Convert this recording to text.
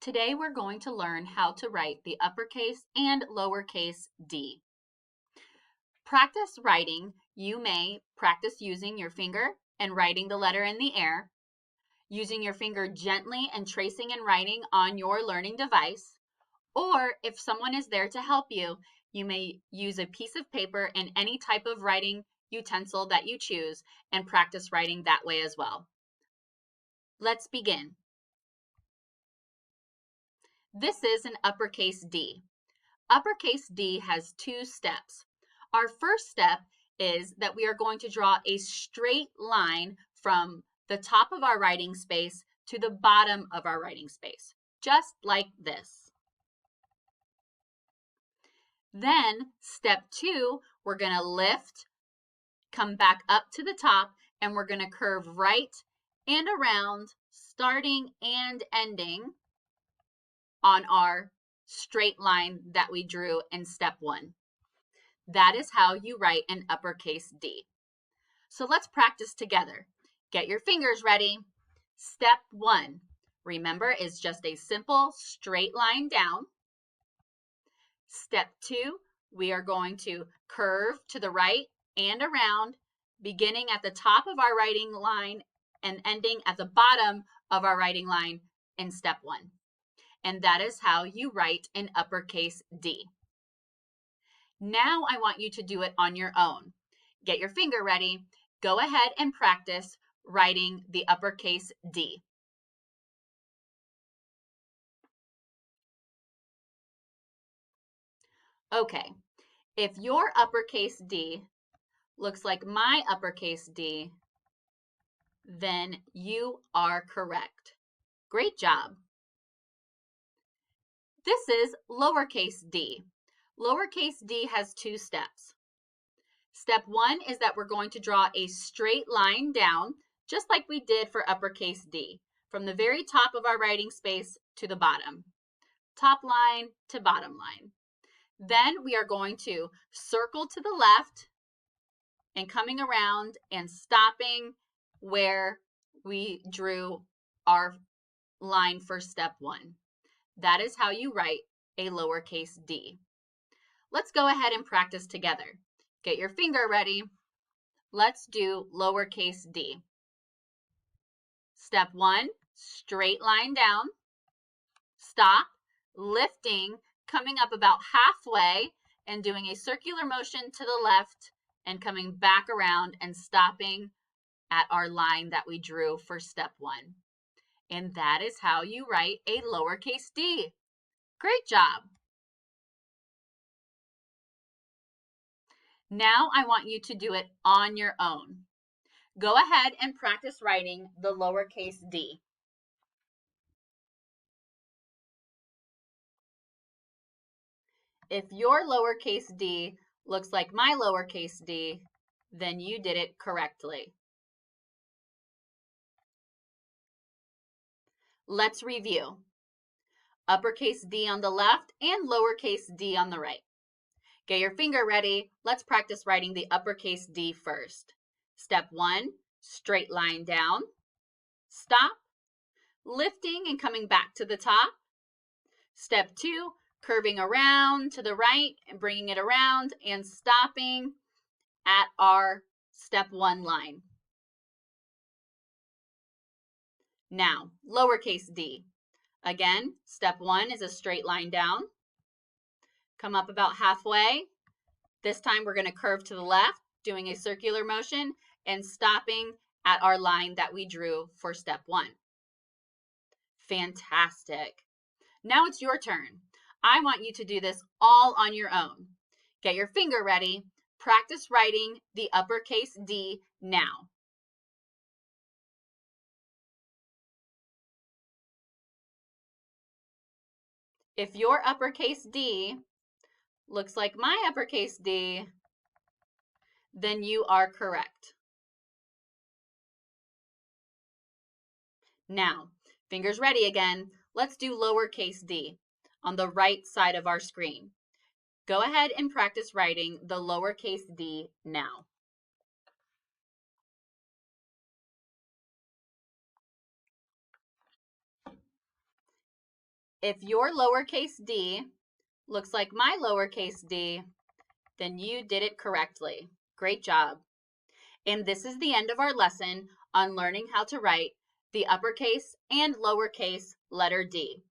Today we're going to learn how to write the uppercase and lowercase d. Practice writing. You may practice using your finger and writing the letter in the air, using your finger gently and tracing and writing on your learning device, or if someone is there to help you, you may use a piece of paper and any type of writing utensil that you choose and practice writing that way as well. Let's begin. This is an uppercase D. Uppercase D has two steps. Our first step is that we are going to draw a straight line from the top of our writing space to the bottom of our writing space, just like this. Then step two, we're going to lift, come back up to the top, and we're going to curve right and around, starting and ending on our straight line that we drew in step one. That is how you write an uppercase D. So let's practice together. Get your fingers ready. Step one, remember, is just a simple straight line down. Step two, we are going to curve to the right and around, beginning at the top of our writing line and ending at the bottom of our writing line in step one. And that is how you write an uppercase D. Now I want you to do it on your own. Get your finger ready. Go ahead and practice writing the uppercase D. Okay, if your uppercase D looks like my uppercase D, then you are correct. Great job. This is lowercase d. Lowercase d has two steps. Step one is that we're going to draw a straight line down, just like we did for uppercase D, from the very top of our writing space to the bottom. Top line to bottom line. Then we are going to circle to the left and coming around and stopping where we drew our line for step one. That is how you write a lowercase d. Let's go ahead and practice together. Get your finger ready. Let's do lowercase d. Step one, straight line down. Stop, lifting, coming up about halfway and doing a circular motion to the left and coming back around and stopping at our line that we drew for step one. And that is how you write a lowercase d. Great job. Now I want you to do it on your own. Go ahead and practice writing the lowercase d. If your lowercase d looks like my lowercase d, then you did it correctly. Let's review. Uppercase D on the left and lowercase d on the right. Get your finger ready. Let's practice writing the uppercase D first. Step one, straight line down. Stop, lifting and coming back to the top. Step two, curving around to the right and bringing it around and stopping at our step one line. Now, lowercase d. Again, step one is a straight line down. Come up about halfway. This time we're going to curve to the left, doing a circular motion and stopping at our line that we drew for step one. Fantastic. Now it's your turn. I want you to do this all on your own. Get your finger ready. Practice writing the uppercase D now. If your uppercase D looks like my uppercase D, then you are correct. Now, fingers ready again. Let's do lowercase d on the right side of our screen. Go ahead and practice writing the lowercase d now. If your lowercase d looks like my lowercase d, then you did it correctly. Great job. And this is the end of our lesson on learning how to write the uppercase and lowercase letter D.